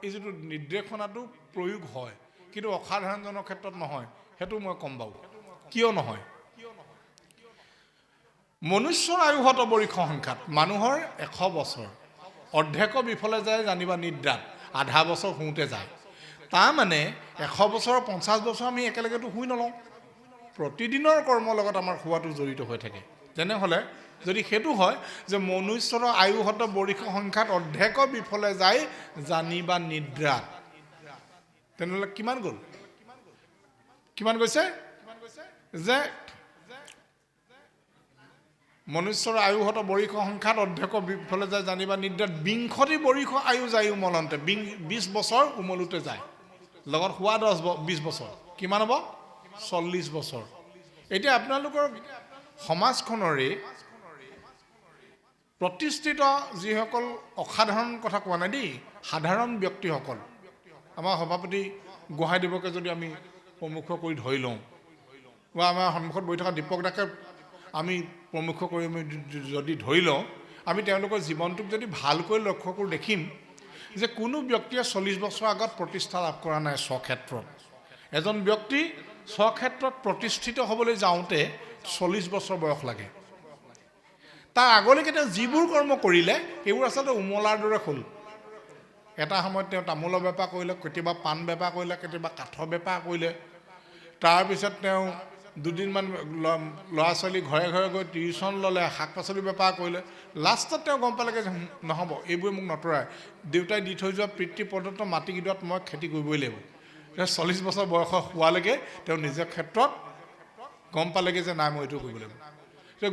এই যিটো নিৰ্দেশনাটো প্ৰয়োগ হয় কিন্তু অসাধাৰণজনৰ ক্ষেত্ৰত নহয় সেইটো মই কম বাৰু কিয় নহয় মনুষ্যৰ আয়ুহত বৰিষ সংখ্যাত মানুহৰ 100 বছৰ অৰ্ধেক বিফলে যায় জানিবা নিদ্ৰাত আধা বছৰ শুওঁতে যায় তাৰ মানে 100 বছৰ 50 বছৰ আমি একেলগেতো শুই নলওঁ প্ৰতিদিনৰ কৰ্মৰ লগত আমাৰ শুৱাটো জড়িত হৈ থাকে তেনেহ'লে যদি সেইটো হয় যে মনুষ্যৰ আয়ুহত বৰিষ সংখ্যাত অৰ্ধেক বিফলে যায় জানিবা নিদ্ৰাত তেনেহ'লে কিমান গৈছে যে মনুষ্যৰ আয়ুহত বৰিষ সংখ্যাত অৰ্ধেক বিফলে যায় জানিবা নিদ্ৰাত 20 বৰিষ আয়ু যায় উমলন্তে 20 বছৰ উমলোতে যায় লগত হোৱা 20 বছৰ কিমান হ'ব 40 বছৰ এতিয়া আপোনালোকৰ সমাজখনৰে প্ৰতিষ্ঠিত যিসকল অসাধাৰণ কথা কোৱা নাই দেই সাধাৰণ ব্যক্তিসকল আমাৰ সভাপতি গোহাঁইদেৱকে যদি আমি প্ৰমুখ কৰি ধৰি লওঁ বা আমাৰ সন্মুখত বহি থকা দীপক দাকে আমি প্ৰমুখ কৰি যদি ধৰি লওঁ আমি তেওঁলোকৰ জীৱনটোক যদি ভালকৈ লক্ষ্য কৰি দেখিম যে কোনো ব্যক্তিয়ে 40 বছৰ আগত প্ৰতিষ্ঠা লাভ কৰা নাই স্বক্ষেত্ৰত এজন ব্যক্তি স্বক্ষেত্ৰত প্ৰতিষ্ঠিত হ'বলৈ যাওঁতে 40 বছৰ বয়স লাগে তাৰ আগলৈকে তেওঁ যিবোৰ কৰ্ম কৰিলে সেইবোৰ আচলতে উমলাৰ দৰে হ'ল এটা সময়ত তেওঁ তামোলৰ বেপাৰ কৰিলে কেতিয়াবা পাণ বেপাৰ কৰিলে কেতিয়াবা কাঠৰ বেপাৰ কৰিলে তাৰপিছত তেওঁ দুদিনমান ল'ৰা ছোৱালী ঘৰে ঘৰে গৈ টিউশ্যন ল'লে শাক পাচলি বেপাৰ কৰিলে লাষ্টত তেওঁ গম পালেগৈ যে নহ'ব এইবোৰ মোক নতৰাই দেউতাই দি থৈ যোৱা পিতৃ প্ৰদত্ত মাটিকেইডোৱাত মই খেতি কৰিবই লাগিব 40 বছৰ বয়স হোৱালৈকে তেওঁ নিজৰ ক্ষেত্ৰত গম পালেগৈ যে নাই মই এইটো কৰিব লাগিব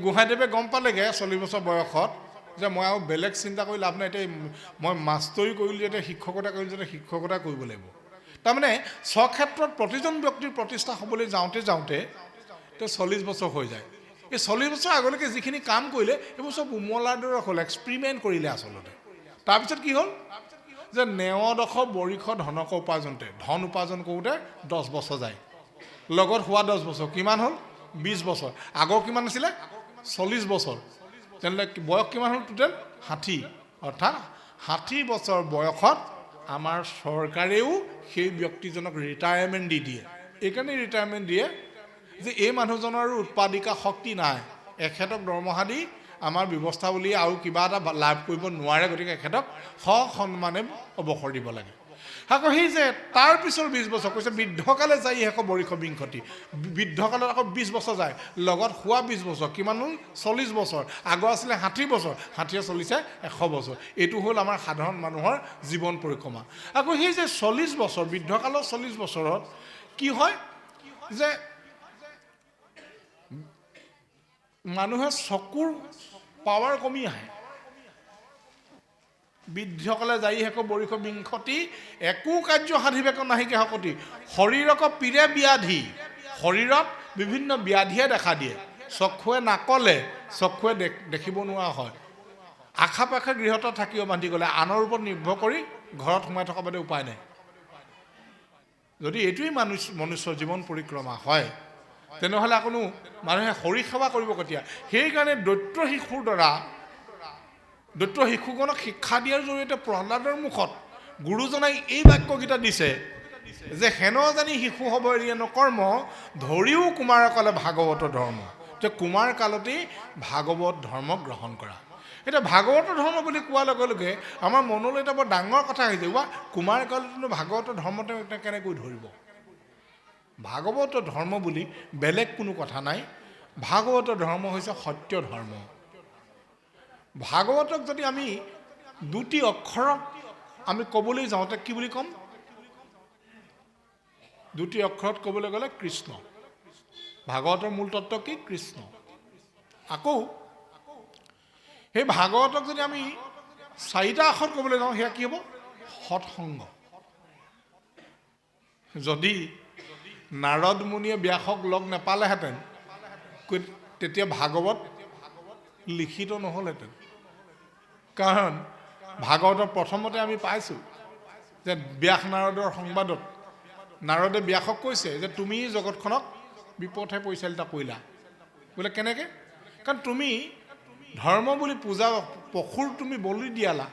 গোহাঁইদেৱে গম পালেগৈ 40 বছৰ বয়সত যে মই আৰু বেলেগ চিন্তা কৰি লাভ নাই এতিয়া মই মাষ্টৰী কৰিলোঁ যেতিয়া শিক্ষকতা কৰিলোঁ যেতিয়া শিক্ষকতা কৰিব লাগিব তাৰমানে স্বক্ষেত্ৰত প্ৰতিজন ব্যক্তিৰ প্ৰতিষ্ঠা হ'বলৈ যাওঁতে তেওঁ 40 বছৰ হৈ যায় এই 40 বছৰ আগলৈকে যিখিনি কাম কৰিলে এইবোৰ চব উমলাৰ দৰে হ'ল এক্সপেৰিমেণ্ট কৰিলে আচলতে তাৰপিছত কি হ'ল যে নেওদশ বৰিষ ধনক ধন উপাৰ্জন কৰোঁতে 10 বছৰ যায় লগত হোৱা 10 বছৰ কিমান হ'ল 20 বছৰ আগৰ কিমান আছিলে 40 বছৰ তেনেহ'লে বয়স কিমান হ'ল টোটেল 60 অৰ্থাৎ 60 বছৰ বয়সত আমাৰ চৰকাৰেও সেই ব্যক্তিজনক ৰিটায়াৰমেণ্ট দি দিয়ে এইকাৰণে ৰিটায়াৰমেণ্ট দিয়ে যে এই মানুহজনৰ উৎপাদিকা শক্তি নাই এখেতক দৰমহা দি আমাৰ ব্যৱস্থা বুলি আৰু কিবা এটা লাভ কৰিব নোৱাৰে গতিকে এখেতক সন্মানে অৱসৰ দিব লাগে আকৌ সেই যে তাৰ পিছৰ 20 বছৰ কৈছে বৃদ্ধকালে যায় আকৌ বৰিষ বিংশতি বৃদ্ধকালত আকৌ 20 বছৰ যায় লগত হোৱা 20 বছৰ কিমান হ'ল 40 বছৰ আগৰ আছিলে 60 বছৰ 60 চলিছে 100 বছৰ এইটো হ'ল আমাৰ সাধাৰণ মানুহৰ জীৱন পৰিক্ৰমা আকৌ সেই যে 40 বছৰ বৃদ্ধকালৰ 40 বছৰত কি হয় যে মানুহে চকুৰ পাৱাৰ কমি আহে বৃদ্ধকালে যাই হেক বৰিষ বিংশতি একো কাৰ্য সাধিবেক নাহিকে শকতি শৰীৰক পীৰে ব্যাধি শৰীৰত বিভিন্ন ব্যাধিয়ে দেখা দিয়ে চক্ষুৱে নাকলে চক্ষুৱে দেখিব নোৱাৰা হয় আশা পাশে গৃহত থাকিও বান্ধি গ'লে আনৰ ওপৰত নিৰ্ভৰ কৰি ঘৰত সোমাই থকা বাদে উপায় নাই যদি এইটোৱেই মনুষ্যৰ জীৱন পৰিক্ৰমা হয় তেনেহ'লে কোনো মানুহে হৰি সেৱা কৰিব কেতিয়া সেইকাৰণে দৈত্য শিশুৰ দ্বাৰা দৈত্য শিশুগণক শিক্ষা দিয়াৰ জৰিয়তে প্ৰহ্লাদৰ মুখত গুৰুজনাই এই বাক্যকেইটা দিছে যে হেন জানি শিশু হ'ব এৰিয়ে নকৰ্ম ধৰিও কুমাৰকালে ভাগৱত ধৰ্ম যে কুমাৰ কালতেই ভাগৱত ধৰ্ম গ্ৰহণ কৰা এতিয়া ভাগৱত ধৰ্ম বুলি কোৱাৰ লগে লগে আমাৰ মনলৈ এটা বৰ ডাঙৰ কথা আহিছে বা কুমাৰ কালতনো ভাগৱত ধৰ্ম তেওঁ কেনেকৈ ধৰিব ভাগৱত ধৰ্ম বুলি বেলেগ কোনো কথা নাই ভাগৱত ধৰ্ম হৈছে সত্য ধৰ্ম ভাগৱতক যদি আমি দুটি অক্ষৰক আমি ক'বলৈ যাওঁতে কি বুলি ক'ম দুটি অক্ষৰত ক'বলৈ গ'লে কৃষ্ণ ভাগৱতৰ মূল তত্ত্ব কি কৃষ্ণ আকৌ সেই ভাগৱতক যদি আমি চাৰিটা আখৰ ক'বলৈ যাওঁ সেয়া কি হ'ব সৎসংগ যদি নাৰদ মুনিয়ে ব্যাসক লগ নাপালেহেঁতেন তেতিয়া ভাগৱত লিখিত নহ'লহেঁতেন কাৰণ ভাগৱতৰ প্ৰথমতে আমি পাইছোঁ যে ব্যাস নাৰদৰ সংবাদত নাৰদে ব্যাসক কৈছে যে তুমি জগতখনক বিপথে পৰিচালিত কৰিলা বোলে কেনেকৈ কাৰণ তুমি ধৰ্ম বুলি পূজা পশুৰ তুমি বলি দিয়ালা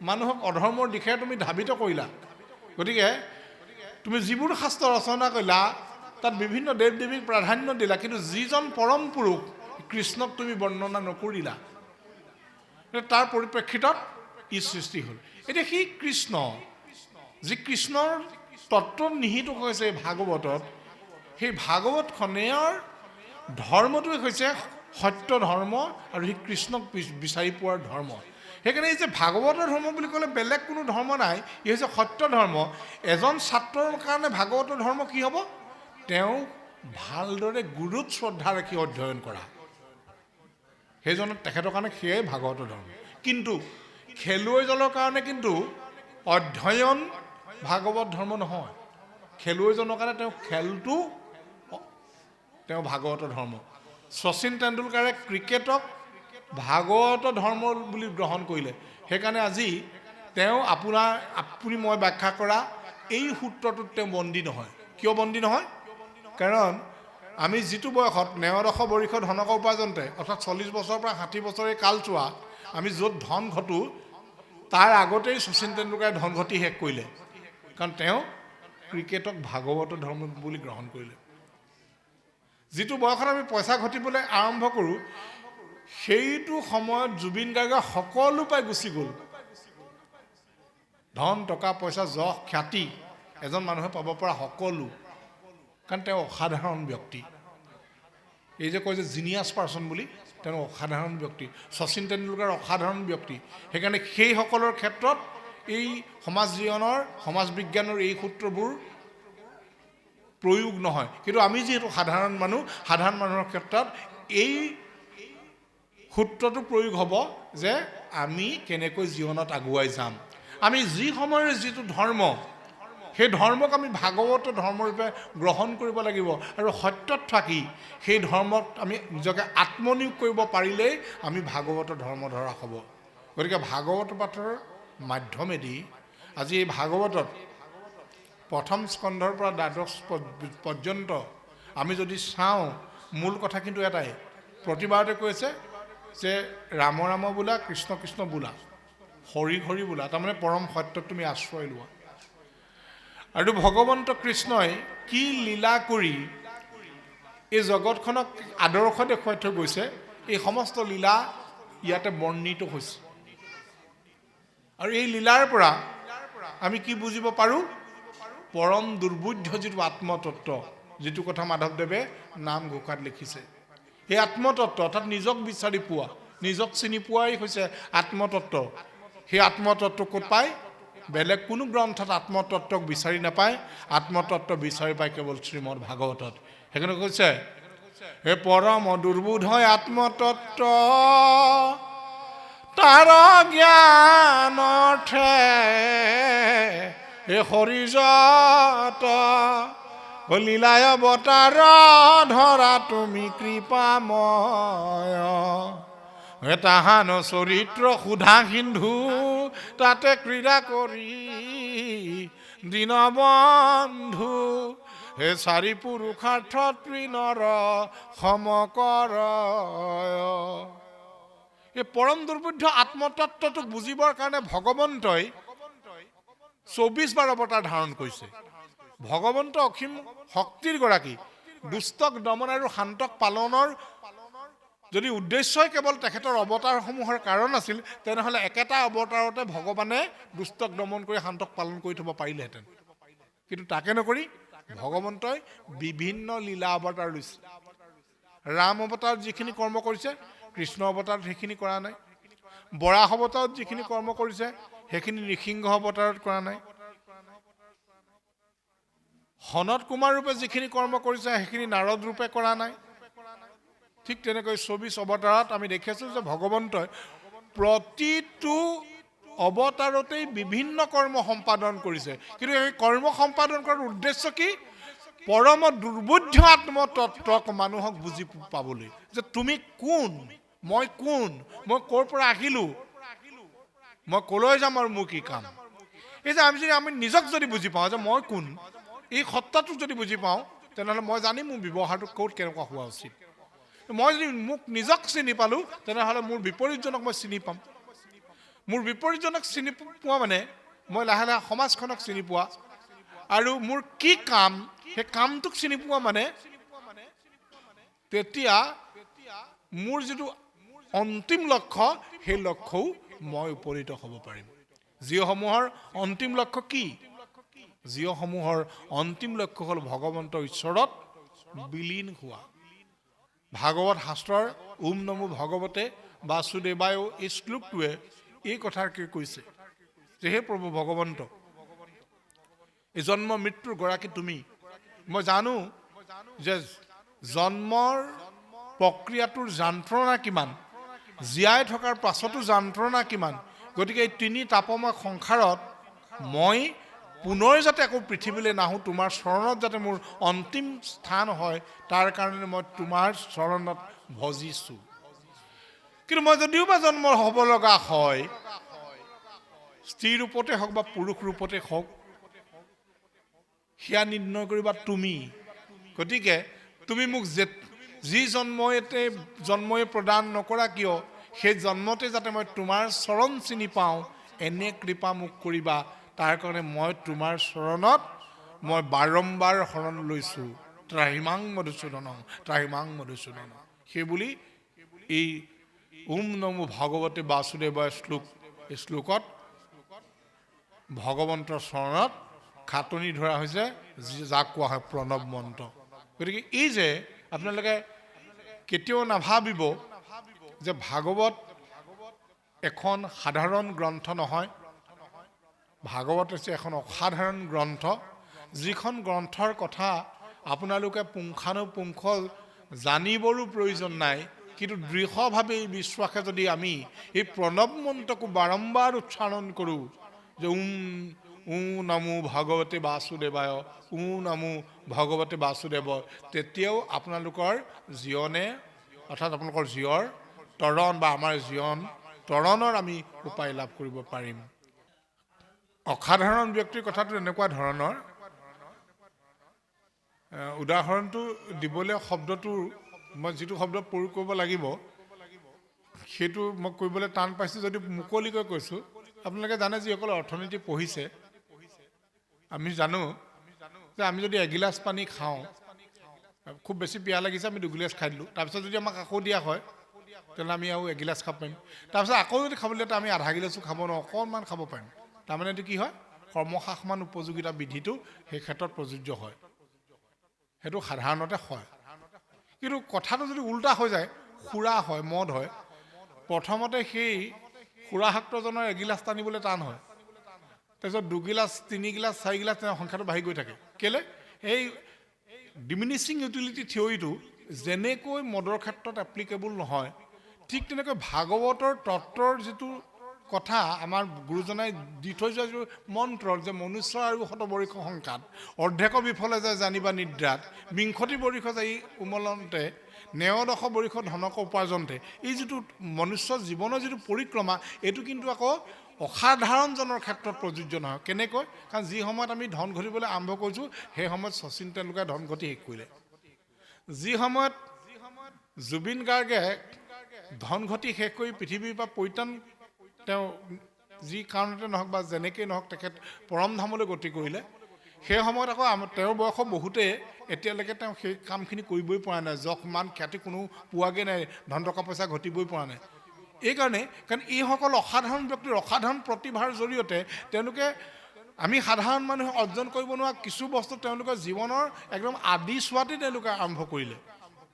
মানুহক অধৰ্মৰ দিশে তুমি ধাবিত কৰিলা গতিকে তুমি যিবোৰ শাস্ত্ৰ ৰচনা কৰিলা তাত বিভিন্ন দেৱ দেৱীক প্ৰাধান্য দিলা, কিন্তু যিজন পৰম পুৰুষ কৃষ্ণক তুমি বৰ্ণনা নকৰিলা। তাৰ পৰিপ্ৰেক্ষিতত ই সৃষ্টি হ'ল। এতিয়া সেই কৃষ্ণ, যি কৃষ্ণৰ তত্ত্ব নিহিত হৈছে ভাগৱতত, সেই ভাগৱতখনৰ ধৰ্মটোৱে হৈছে সত্য ধৰ্ম আৰু সেই কৃষ্ণক বিচাৰি পোৱাৰ ধৰ্ম। সেইকাৰণে এই যে ভাগৱতৰ ধৰ্ম বুলি ক'লে বেলেগ কোনো ধৰ্ম নাই, ই হৈছে সত্য ধৰ্ম। এজন ছাত্ৰৰ কাৰণে ভাগৱতৰ ধৰ্ম কি হ'ব? তেওঁ ভালদৰে গুৰুত শ্ৰদ্ধা ৰাখি অধ্যয়ন কৰা, সেইজনৰ তেখেতৰ কাৰণে সেয়াই ভাগৱতৰ ধৰ্ম। কিন্তু খেলুৱৈজনৰ কাৰণে কিন্তু অধ্যয়ন ভাগৱত ধৰ্ম নহয়। খেলুৱৈজনৰ কাৰণে তেওঁ খেলটো তেওঁ ভাগৱতৰ ধৰ্ম। শচীন তেণ্ডুলকাৰে ক্ৰিকেটক ভাগৱত ধৰ্ম বুলি গ্ৰহণ কৰিলে। সেইকাৰণে আজি তেওঁ আপুনি মই ব্যাখ্যা কৰা এই সূত্ৰটোত তেওঁ বন্দী নহয়। কিয় বন্দী নহয়? কাৰণ আমি যিটো বয়সত নেওদশ বৰিষত ধনক উপাৰ্জনতে, অৰ্থাৎ 40 বছৰৰ পৰা 60 বছৰ এই কালচোৱা আমি য'ত ধন ঘটো, তাৰ আগতেই শচীন তেণ্ডুলকাৰে ধন ঘটি শেষ কৰিলে। কাৰণ তেওঁ ক্ৰিকেটক ভাগৱত ধৰ্ম বুলি গ্ৰহণ কৰিলে। যিটো বয়সত আমি পইচা ঘটিবলৈ আৰম্ভ কৰোঁ, সেইটো সময়ত জুবিন গাৰ্গে সকলো পাই গুচি গ'ল। ধন, টকা, পইচা, যশ, খ্যাতি, এজন মানুহে পাব পৰা সকলো। কাৰণ তেওঁ অসাধাৰণ ব্যক্তি। এই যে কয় যে জিনিয়াছ পাৰ্চন বুলি, তেওঁ অসাধাৰণ ব্যক্তি। শচীন তেণ্ডুলকাৰ অসাধাৰণ ব্যক্তি। সেইকাৰণে সেইসকলৰ ক্ষেত্ৰত এই সমাজ জীৱনৰ, সমাজ বিজ্ঞানৰ এই সূত্ৰবোৰ প্ৰয়োগ নহয়। কিন্তু আমি যিহেতু সাধাৰণ মানুহ, সাধাৰণ মানুহৰ ক্ষেত্ৰত এই সূত্ৰটো প্ৰয়োগ হ'ব যে আমি কেনেকৈ জীৱনত আগুৱাই যাম। আমি যি সময়ৰ যিটো ধৰ্ম, সেই ধৰ্মক আমি ভাগৱত ধৰ্মৰূপে গ্ৰহণ কৰিব লাগিব। আৰু সত্যত থাকি সেই ধৰ্মত আমি নিজকে আত্মনিয়োগ কৰিব পাৰিলেই আমি ভাগৱত ধৰ্ম ধৰা হ'ব। গতিকে ভাগৱত পাঠৰ মাধ্যমেদি আজি এই ভাগৱতত প্ৰথম স্কন্ধৰ পৰা দ্বাদশ পৰ্যন্ত আমি যদি চাওঁ, মূল কথা কিন্তু এটাই, প্ৰতিবাৰতে কৈছে যে ৰাম ৰাম বোলা, কৃষ্ণ কৃষ্ণ বোলা, হৰি হৰি বোলা, তাৰমানে পৰম সত্যত তুমি আশ্ৰয় লোৱা। আৰু ভগৱন্ত কৃষ্ণই কি লীলা কৰি এই জগতখনক আদৰ্শ দেখুৱাই থৈ গৈছে, এই সমস্ত লীলা ইয়াতে বৰ্ণিত হৈছে। আৰু এই লীলাৰ পৰা আমি কি বুজিব পাৰোঁ? পৰম দুৰ্বোধ্য যিটো আত্মতত্ত্ব, যিটো কথা মাধৱদেৱে নামঘোষাত লিখিছে, সেই আত্মতত্ত্ব অৰ্থাৎ নিজক বিচাৰি পোৱা, নিজক চিনি পোৱাই হৈছে আত্মতত্ত্ব। সেই আত্মতত্ত্ব ক'ত পায়? বেলেগ কোনো গ্ৰন্থত আত্মতত্ত্বক বিচাৰি নাপায়। আত্মতত্ত্ব বিচাৰি পায় কেৱল শ্ৰীমদ ভাগৱতত। সেইকাৰণে কৈছে হে পৰম দুৰ্বোধ আত্মতত্ত্ব, তাৰ জ্ঞানৰ্থে হে হৰিজত লীলায় অৱতাৰ ধৰা তুমি কৃপাময়। হে তাহান চৰিত্ৰ সুধা সিন্ধু, তাতে ক্ৰীড়া কৰি দীনবন্ধু। হে চাৰি পুৰুষাৰ্থ তৃণৰ সমকৰ। এই পৰম দুৰ্বোধ্য আত্মতত্ত্বটোক বুজিবৰ কাৰণে ভগৱন্তই 24 বাৰ অৱতাৰ ধাৰণ কৰিছে। ভগৱন্ত অসীম শক্তিৰ গৰাকী। দুষ্টক দমন আৰু শান্তক পালনৰ যদি উদ্দেশ্যই কেৱল তেখেতৰ অৱতাৰসমূহৰ কাৰণ আছিল, তেনেহ'লে একেটা অৱতাৰতে ভগৱানে দুষ্টক দমন কৰি শান্তক পালন কৰি থ'ব পাৰিলেহেঁতেন। কিন্তু তাকে নকৰি ভগৱন্তই বিভিন্ন লীলা অৱতাৰ লৈছে। ৰাম অৱতাৰত যিখিনি কৰ্ম কৰিছে, কৃষ্ণ অৱতাৰত সেইখিনি কৰা নাই। বৰাহ অৱতাৰত যিখিনি কৰ্ম কৰিছে, সেইখিনি নৃসিংহ অৱতাৰত কৰা নাই। সনত কুমাৰ ৰূপে যিখিনি কৰ্ম কৰিছে, সেইখিনি নাৰদ ৰূপে কৰা নাই। ঠিক তেনেকৈ 24 অৱতাৰত আমি দেখিছোঁ যে ভগৱন্তই প্ৰতিটো অৱতাৰতেই বিভিন্ন কৰ্ম সম্পাদন কৰিছে। কিন্তু এই কৰ্ম সম্পাদন কৰাৰ উদ্দেশ্য কি? পৰম দুৰ্বোধ্য আত্মতত্ত্বক মানুহক বুজি পাবলৈ, যে তুমি কোন, মই কোন, মই ক'ৰ পৰা আহিলোঁ, মই ক'লৈ যাম আৰু মোৰ কি কাম। এই যে আমি নিজক যদি বুজি পাওঁ যে মই কোন, এই সত্তাটোক যদি বুজি পাওঁ, তেনেহ'লে মই জানিম মোৰ ব্যৱহাৰটো ক'ত কেনেকুৱা হোৱা উচিত। মই যদি মোক নিজক চিনি পালোঁ, তেনেহ'লে মোৰ বিপৰীতজনক মই চিনি পাম। মোৰ বিপৰীতজনক চিনি পোৱা মানে মই লাহে লাহে সমাজখনক চিনি পোৱা, আৰু মোৰ কি কাম, সেই কামটোক চিনি পোৱা মানে তেতিয়া মোৰ যিটো অন্তিম লক্ষ্য, সেই লক্ষ্যও মই উপনীত হ'ব পাৰিম। যিসমূহৰ অন্তিম লক্ষ্য কি? যিসমূহৰ অন্তিম লক্ষ্য হ'ল ভগৱন্তৰ ঈশ্বৰৰ বিলীন হোৱা। ভাগৱত শাস্ত্ৰৰ ওম নমো ভগৱতে বাসুদেৱায় এই শ্লোকটোৱে এই কথাকে কৈছে যে হে প্ৰভু ভগৱন্ত, এই জন্ম মৃত্যুৰ গৰাকী তুমি। মই জানো যে জন্মৰ প্ৰক্ৰিয়াটোৰ যন্ত্ৰণা কিমান, জীয়াই থকাৰ পাছতো যন্ত্ৰণা কিমান। গতিকে এই তিনি তাপময় সংসাৰত মই পুনৰ যাতে আকৌ পৃথিৱীলৈ নাহোঁ, তোমাৰ চৰণত যাতে মোৰ অন্তিম স্থান হয়, তাৰ কাৰণে মই তোমাৰ চৰণত ভজিছোঁ। কিন্তু মই যদিও বা জন্ম হ'ব লগা হয়, স্ত্ৰী ৰূপতে হওক বা পুৰুষ ৰূপতে হওক, সেয়া নিৰ্ণয় কৰিবা তুমি। গতিকে তুমি মোক যি জন্মই প্ৰদান নকৰা কিয়, সেই জন্মতে যাতে মই তোমাৰ চৰণ চিনি পাওঁ, এনে কৃপা মোক কৰিবা। তাৰ কাৰণে মই তোমাৰ চৰণত মই বাৰম্বাৰ শৰণ লৈছোঁ। ত্ৰাহিমাং মধুসূদনং, ত্ৰাহিমাং মধুসূদনং। সেইবুলি এই ওম নমো ভগৱতে বাসুদেৱায় এই শ্লোকত ভগৱন্তৰ চৰণত খাটনি ধৰা হৈছে, যাক কোৱা হয় প্ৰণৱ মন্ত্ৰ। গতিকে এই যে আপোনালোকে কেতিয়াও নাভাবিব যে ভাগৱত এখন সাধাৰণ গ্ৰন্থ নহয়। ভাগৱত হৈছে এখন অসাধাৰণ গ্ৰন্থ, যিখন গ্ৰন্থৰ কথা আপোনালোকে পুংখানুপুংখ জানিবৰো প্ৰয়োজন নাই। কিন্তু দৃঢ়ভাৱে এই বিশ্বাসে যদি আমি এই প্ৰণৱ মন্ত্ৰকো বাৰম্বাৰ উচ্চাৰণ কৰোঁ যে ওম নমো ভগৱতে বাসুদেৱায়, ওম নমো ভগৱতে বাসুদেৱ, তেতিয়াও আপোনালোকৰ জীৱনে অৰ্থাৎ আপোনালোকৰ জীয়ৰ তৰণ বা আমাৰ জীৱন তৰণৰ আমি উপায় লাভ কৰিব পাৰিম। অসাধাৰণ ব্যক্তিৰ কথাটো এনেকুৱা ধৰণৰ, উদাহৰণটো দিবলৈ শব্দটো মই যিটো শব্দ প্ৰয়োগ কৰিব লাগিব সেইটো মই কৰিবলৈ টান পাইছোঁ, যদি মুকলিকৈ কৈছোঁ। আপোনালোকে জানে যিসকলে অৰ্থনীতি পঢ়িছে, আমি জানো যে আমি যদি এগিলাচ পানী খাওঁ, খুব বেছি পিয়াহ লাগিছে, আমি দুগিলাচ খাই দিলোঁ। তাৰপিছত যদি আমাক আকৌ দিয়া হয়, তেতিয়াহ'লে আমি আৰু এগিলাচ খাব পাৰিম। তাৰপিছত আকৌ যদি খাবলৈ আমি আধা গিলাচো খাব নোৱাৰোঁ, অকণমান খাব পাৰিম। তাৰমানে এইটো কি হয়, কৰ্মশাসমান উপযোগিতা বিধিটো সেই ক্ষেত্ৰত প্ৰযোজ্য হয়। সেইটো সাধাৰণতে হয়। কিন্তু কথাটো যদি উল্টা হৈ যায়, সুৰা হয়, মদ হয়, প্ৰথমতে সেই সুৰাসক্তজনৰ এগিলাচ টানিবলৈ টান হয়, তাৰপিছত দুগিলাচ, তিনি গিলাচ, চাৰি গিলাচ, সংখ্যাটো বাঢ়ি গৈ থাকে। কেলৈ? এই ডিমিনিছিং ইউটিলিটি থিয়ৰীটো যেনেকৈ মদৰ ক্ষেত্ৰত এপ্লিকেবল নহয়, ঠিক তেনেকৈ ভাগৱতৰ তত্ত্বৰ যিটো কথা আমাৰ গুৰুজনাই দি থৈ যোৱা যিটো মন্ত্ৰ, যে মনুষ্য আৰু শতবৰ্ষ সংখ্যাত অৰ্ধেক বিফলে যায় জানিবা নিদ্ৰাত, বিংশতি বৰ্ষ যায় উমলন্তে, নেয়দশ বৰ্ষ ধনক উপাৰ্জনতে। এই যিটো মনুষ্য জীৱনৰ যিটো পৰিক্ৰমা, এইটো কিন্তু আকৌ অসাধাৰণজনৰ ক্ষেত্ৰত প্ৰযোজ্য নহয়। কেনেকৈ? কাৰণ যি সময়ত আমি ধন ঘটিবলৈ আৰম্ভ কৰিছোঁ, সেই সময়ত শচীন তেণ্ডুলকাৰে ধন ঘটি শেষ কৰিলে। যি সময়ত জুবিন গাৰ্গে ধন ঘটি শেষ কৰি পৃথিৱীৰ পৰা পৰিত্ৰাণ, তেওঁ যি কাৰণতে নহওক বা যেনেকেই নহওক তেখেত পৰম ধামলৈ গতি কৰিলে, সেই সময়ত আকৌ তেওঁৰ বয়স বহুতেই এতিয়ালৈকে তেওঁ সেই কামখিনি কৰিবই পৰা নাই, যশ মান খ্যাতি কোনো পোৱাগৈ নাই, ধন টকা পইচা ঘটিবই পৰা নাই। কাৰণ এইসকল অসাধাৰণ ব্যক্তিৰ অসাধাৰণ প্ৰতিভাৰ জৰিয়তে তেওঁলোকে আমি সাধাৰণ মানুহে অৰ্জন কৰিব নোৱাৰা কিছু বস্তু তেওঁলোকৰ জীৱনৰ একদম আদি চোৱাতে তেওঁলোকে আৰম্ভ কৰিলে।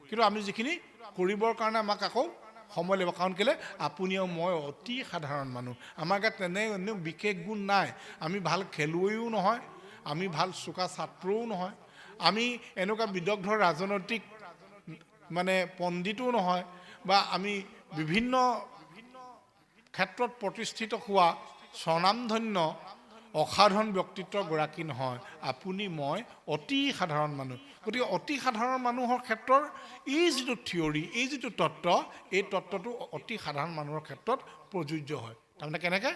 কিন্তু আমি যিখিনি কৰিবৰ কাৰণে আমাক আকৌ সময় লাগিব। কাৰণ কেলৈ? আপুনি আৰু মই অতি সাধাৰণ মানুহ, আমাৰ গাত তেনে বিশেষ গুণ নাই। আমি ভাল খেলুৱৈও নহয়, আমি ভাল চোকা ছাত্ৰও নহয়, আমি এনেকুৱা বিদগ্ধ ৰাজনৈতিক মানে পণ্ডিতো নহয়, বা আমি বিভিন্ন ক্ষেত্ৰত প্ৰতিষ্ঠিত হোৱা স্বনামধন্য অসাধাৰণ ব্যক্তিত্বৰ গৰাকী নহয়। আপুনি মই অতি সাধাৰণ মানুহ। গতিকে অতি সাধাৰণ মানুহৰ ক্ষেত্ৰৰ এই যিটো থিয়ৰী, এই যিটো তত্ত্ব, এই তত্ত্বটো অতি সাধাৰণ মানুহৰ ক্ষেত্ৰত প্ৰযোজ্য হয়। তাৰমানে কেনেকৈ?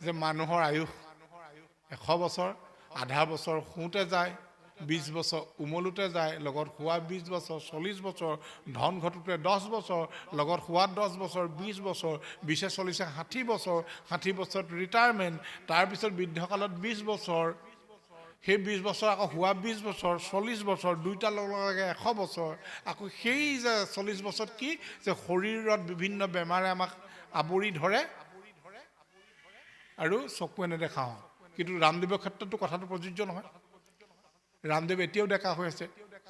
যে মানুহৰ আয়ুস 100 বছৰ, আধা বছৰ শুওঁতে যায়, 20 বছৰ উমলোতে যায়, লগত শোৱা 20 বছৰ, 40 বছৰ, ধন ঘটোতে 10 বছৰ, লগত শোৱাত 10 বছৰ, 20 বছৰ, 20 চলিছে 60 বছৰ, 60 বছৰত ৰিটায়াৰমেণ্ট, তাৰপিছত বৃদ্ধকালত 20 বছৰ, সেই 20 বছৰ আকৌ হোৱা 20 বছৰ 40 বছৰ দুইটা লগ লাগে 100 বছৰ আকৌ সেই যে 40 বছৰত কি যে শৰীৰত বিভিন্ন বেমাৰে আমাক আৱৰি ধৰে আৰু চকুৱে নেদেখা হওঁ কিন্তু ৰামদেৱৰ ক্ষেত্ৰতো কথাটো প্ৰযোজ্য নহয় ৰামদেৱ এতিয়াও ডেকা হৈ আছে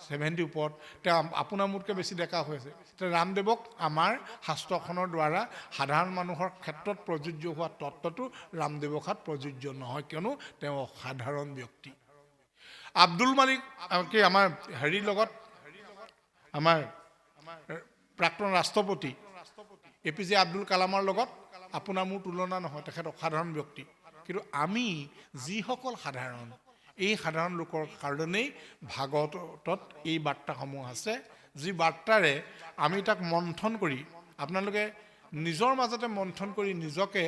70 ওপৰত তেওঁ আপোনাৰ মোতকৈ বেছি ডেকা হৈ আছে তেতিয়া ৰামদেৱক আমাৰ শাস্ত্ৰখনৰ দ্বাৰা সাধাৰণ মানুহৰ ক্ষেত্ৰত প্ৰযোজ্য হোৱা তত্ত্বটো ৰামদেৱৰ ক্ষেত্ৰত প্ৰযোজ্য নহয় কিয়নো তেওঁ সাধাৰণ ব্যক্তি আব্দুল মালিক কি আমাৰ হেৰিৰ লগত আমাৰ প্ৰাক্তন ৰাষ্ট্ৰপতি এপিজে আব্দুল কালামৰ লগত আপোনাৰ মোৰ তুলনা নহয় তেখেত অসাধাৰণ ব্যক্তি কিন্তু আমি যিসকল সাধাৰণ এই সাধাৰণ লোকৰ কাৰণেই ভাগৱতত এই বাৰ্তাসমূহ আছে যি বাৰ্তাৰে আমি তাক মন্থন কৰি আপোনালোকে নিজৰ মাজতে মন্থন কৰি নিজকে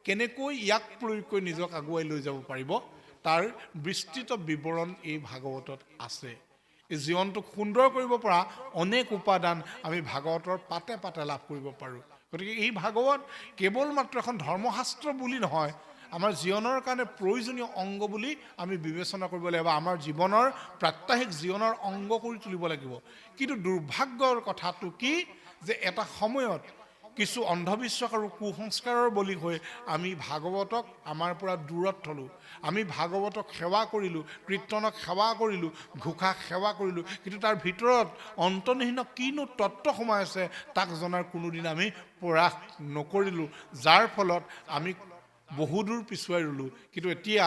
কেনেকৈ ইয়াক প্ৰয়োগ কৰি নিজক আগুৱাই লৈ যাব পাৰিব তাৰ বিস্তৃত বিৱৰণ এই ভাগৱতত আছে এই জীৱনটোক সুন্দৰ কৰিব পৰা অনেক উপাদান আমি ভাগৱতৰ পাতে পাতে লাভ কৰিব পাৰোঁ গতিকে এই ভাগৱত কেৱল মাত্ৰ এখন ধৰ্মশাস্ত্ৰ বুলি নহয় আমাৰ জীৱনৰ কাৰণে প্ৰয়োজনীয় অংগ বুলি আমি বিবেচনা কৰিব লাগিব আমাৰ জীৱনৰ প্ৰাত্যহিক জীৱনৰ অংগ কৰি তুলিব লাগিব কিন্তু দুৰ্ভাগ্যৰ কথাটো কি যে এটা সময়ত কিছু অন্ধবিশ্বাস আৰু কুসংস্কাৰৰ বলি হৈ আমি ভাগৱতক আমাৰ পৰা দূৰত থলোঁ আমি ভাগৱতক সেৱা কৰিলোঁ কীৰ্তনক সেৱা কৰিলোঁ ঘোষাক সেৱা কৰিলোঁ কিন্তু তাৰ ভিতৰত অন্তৰ্নিহিত কিনো তত্ত্ব সোমাই আছে তাক জনাৰ কোনোদিন আমি প্ৰয়াস নকৰিলোঁ যাৰ ফলত আমি বহুদূৰ পিছুৱাই ৰলোঁ কিন্তু এতিয়া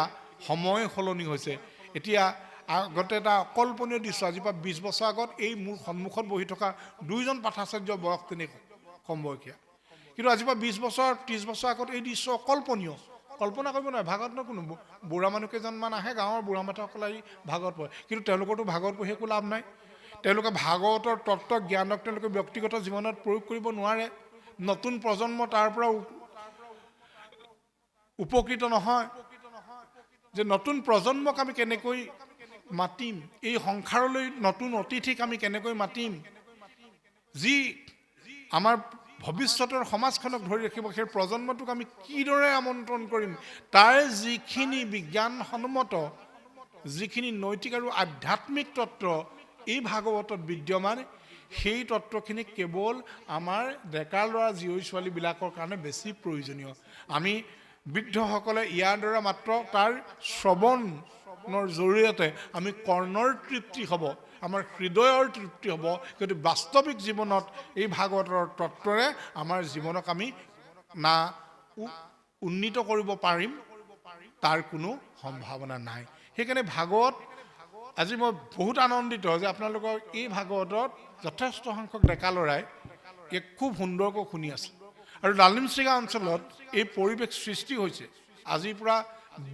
সময় সলনি হৈছে এতিয়া আগতে এটা অকল্পনীয় দৃশ্য আজিৰ পৰা 20 বছৰ আগত এই মোৰ সন্মুখত বহি থকা দুইজন পাঠাচাৰ্য বয়স তেনেকুৱা সমবয়সীয়া কিন্তু আজিৰ পৰা 20 বছৰ 30 বছৰ আগত এই দৃশ্য অকল্পনীয় কল্পনা কৰিব নোৱাৰে ভাগৱত কোনো বুঢ়া মানুহ কেইজনমান আহে গাঁৱৰ বুঢ়া মাথাসকলে আহি ভাগৱত পঢ়ে কিন্তু তেওঁলোকৰতো ভাগৱত পঢ়ি একো লাভ নাই তেওঁলোকে ভাগৱতৰ তত্ত্ব জ্ঞানক তেওঁলোকে ব্যক্তিগত জীৱনত প্ৰয়োগ কৰিব নোৱাৰে নতুন প্ৰজন্ম তাৰ পৰা উপকৃত নহয় যে নতুন প্ৰজন্মক আমি কেনেকৈ মাতিম এই সংসাৰলৈ নতুন অতিথিক আমি কেনেকৈ মাতিম যি আমাৰ ভৱিষ্যতৰ সমাজখনক ধৰি ৰাখিব সেই প্ৰজন্মটোক আমি কিদৰে আমন্ত্ৰণ কৰিম তাৰ যিখিনি বিজ্ঞানসন্মত যিখিনি নৈতিক আৰু আধ্যাত্মিক তত্ত্ব এই ভাগৱতত বিদ্যমান সেই তত্ত্বখিনি কেৱল আমাৰ ডেকা ল'ৰা জীয়ৰী ছোৱালীবিলাকৰ কাৰণে বেছি প্ৰয়োজনীয় আমি বৃদ্ধসকলে ইয়াৰ দ্বাৰা মাত্ৰ তাৰ শ্ৰৱণৰ জৰিয়তে আমি কৰ্ণৰ তৃপ্তি হ'ব আমাৰ হৃদয়ৰ তৃপ্তি হ'ব কিন্তু বাস্তৱিক জীৱনত এই ভাগৱতৰ তত্ত্বৰে আমাৰ জীৱনক আমি না উন্নীত কৰিব পাৰিম তাৰ কোনো সম্ভাৱনা নাই সেইকাৰণে ভাগৱত আজি মই বহুত আনন্দিত যে আপোনালোকৰ এই ভাগৱতত যথেষ্ট সংখ্যক ডেকা ল'ৰাই এক খুব সুন্দৰকৈ শুনি আছে আৰু লালিমচিগা অঞ্চলত এই পৰিৱেশ সৃষ্টি হৈছে আজিৰ পৰা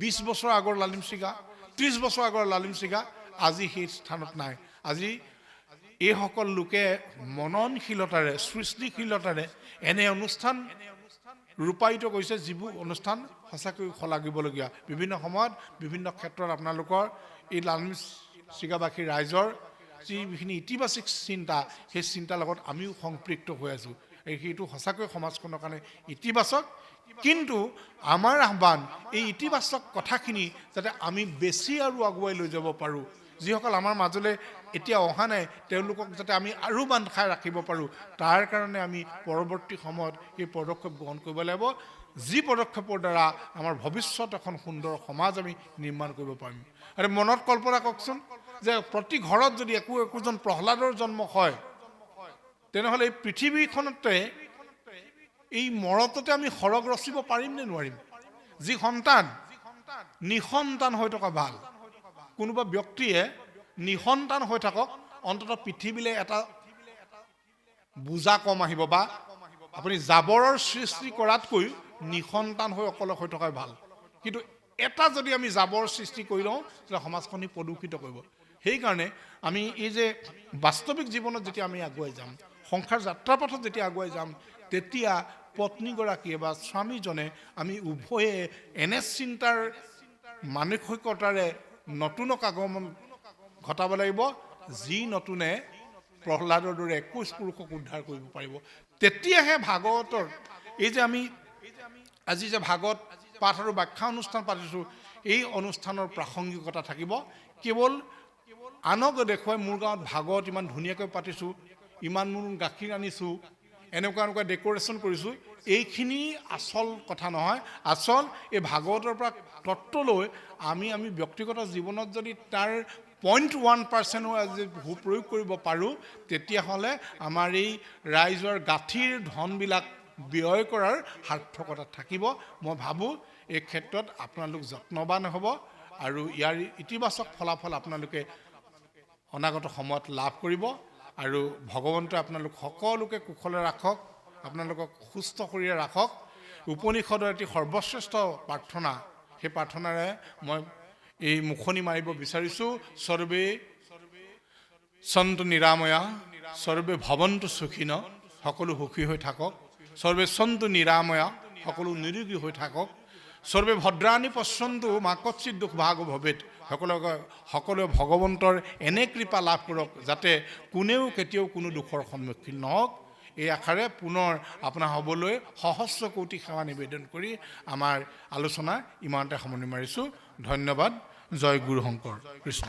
20 বছৰ আগৰ লালিমচিগা 30 বছৰ আগৰ লালিমচিগা আজি সেই স্থানত নাই আজি এইসকল লোকে মননশীলতাৰে সৃষ্টিশীলতাৰে এনে অনুষ্ঠান ৰূপায়িত কৰিছে যিবোৰ অনুষ্ঠান সঁচাকৈ শলাগিবলগীয়া বিভিন্ন সময়ত বিভিন্ন ক্ষেত্ৰত আপোনালোকৰ এই লালিমচিগাবাসী ৰাইজৰ যিখিনি ইতিবাচক চিন্তা সেই চিন্তাৰ লগত আমিও সম্পৃক্ত হৈ আছোঁ সেইটো সঁচাকৈ সমাজখনৰ কাৰণে ইতিবাচক কিন্তু আমাৰ আহ্বান এই ইতিবাচক কথাখিনি যাতে আমি বেছি আৰু আগুৱাই লৈ যাব পাৰোঁ যিসকল আমাৰ মাজলৈ এতিয়া অহা নাই তেওঁলোকক যাতে আমি আৰু বান্ধ খাই ৰাখিব পাৰোঁ তাৰ কাৰণে আমি পৰৱৰ্তী সময়ত এই পদক্ষেপ গ্ৰহণ কৰিব লাগিব যি পদক্ষেপৰ দ্বাৰা আমাৰ ভৱিষ্যত এখন সুন্দৰ সমাজ আমি নিৰ্মাণ কৰিব পাৰিম আৰু মনত কল্পনা কৰকচোন যে প্ৰতি ঘৰত যদি একোজন প্ৰহ্লাদৰ জন্ম হয় তেনেহ'লে এই পৃথিৱীখনতে এই মৰততে আমি সৰগ ৰচিব পাৰিম নে নোৱাৰিম যি সন্তান নিসন্তান হৈ থকা ভাল কোনোবা ব্যক্তিয়ে নিসন্তান হৈ থাকক অন্ততঃ পৃথিৱীলৈ এটা বুজা কম আহিব বা আপুনি জাবৰৰ সৃষ্টি কৰাতকৈ নিসন্তান হৈ অকলে হৈ থকাই ভাল কিন্তু এটা যদি আমি জাবৰ সৃষ্টি কৰি লওঁ তেতিয়া সমাজখনি প্ৰদূষিত কৰিব সেইকাৰণে আমি এই যে বাস্তৱিক জীৱনত যেতিয়া আমি আগুৱাই যাম সংসাৰ যাত্ৰাপথত যেতিয়া আগুৱাই যাম তেতিয়া পত্নীগৰাকীয়ে বা স্বামীজনে আমি উভয়ে এনে চিন্তাৰ মানসিকতাৰে নতুনক আগমন ঘটাব লাগিব যি নতুনে প্ৰহ্লাদৰ দৰে 21 পুৰুষক উদ্ধাৰ কৰিব পাৰিব তেতিয়াহে ভাগৱতৰ এই যে আমি আজি যে ভাগৱত পাঠ আৰু ব্যাখ্যা অনুষ্ঠান পাতিছোঁ এই অনুষ্ঠানৰ প্ৰাসংগিকতা থাকিব। কেৱল আনক দেখুৱাই মোৰ গাঁৱত ভাগৱত ইমান ধুনীয়াকৈ পাতিছোঁ, ইমান মোৰ গাখীৰ আনিছোঁ, এনেকুৱা ডেক'ৰেশ্যন কৰিছোঁ, এইখিনি আচল কথা নহয়। আচল এই ভাগৱতৰ পৰা তত্ত্বলৈ আমি ব্যক্তিগত জীৱনত যদি তাৰ 0.1% আজি প্ৰয়োগ কৰিব পাৰোঁ, তেতিয়াহ'লে আমাৰ এই ৰাইজৰ গাঁঠিৰ ধনবিলাক ব্যয় কৰাৰ সাৰ্থকতা থাকিব। মই ভাবোঁ এই ক্ষেত্ৰত আপোনালোক যত্নৱান হ'ব আৰু ইয়াৰ ইতিবাচক ফলাফল আপোনালোকে অনাগত সময়ত লাভ কৰিব। আৰু ভগৱন্তই আপোনালোক সকলোকে কুশলে ৰাখক, আপোনালোকক সুস্থ শৰীৰে ৰাখক। উপনিষদৰ এটি সৰ্বশ্ৰেষ্ঠ প্ৰাৰ্থনা, সেই প্ৰাৰ্থনাৰে মই এই মুখনি মাৰিব বিচাৰিছোঁ। সৰ্বে সন্তু নিৰাময়া, সৰ্বে ভৱন্তু সুখীন, সকলো সুখী হৈ থাকক। সৰ্বে সন্তু নিৰাময়া, সকলো নিৰোগী হৈ থাকক। সৰ্বে ভদ্ৰাণী পশ্যন্তু মা কচ্চিৎ দুখ ভাগ ভৱেৎ, সকলোৱে ভগৱন্তৰ এনে কৃপা লাভ কৰক যাতে কোনেও কেতিয়াও কোনো দুখৰ সন্মুখীন নহওক। এই আশাৰে পুনৰ আপোনাৰ হ'বলৈ সহস্ৰ কোটি সেৱা নিবেদন কৰি আমাৰ আলোচনা ইমানতে সামৰণি মাৰিছোঁ। ধন্যবাদ। জয় গুৰু শংকৰ কৃষ্ণ।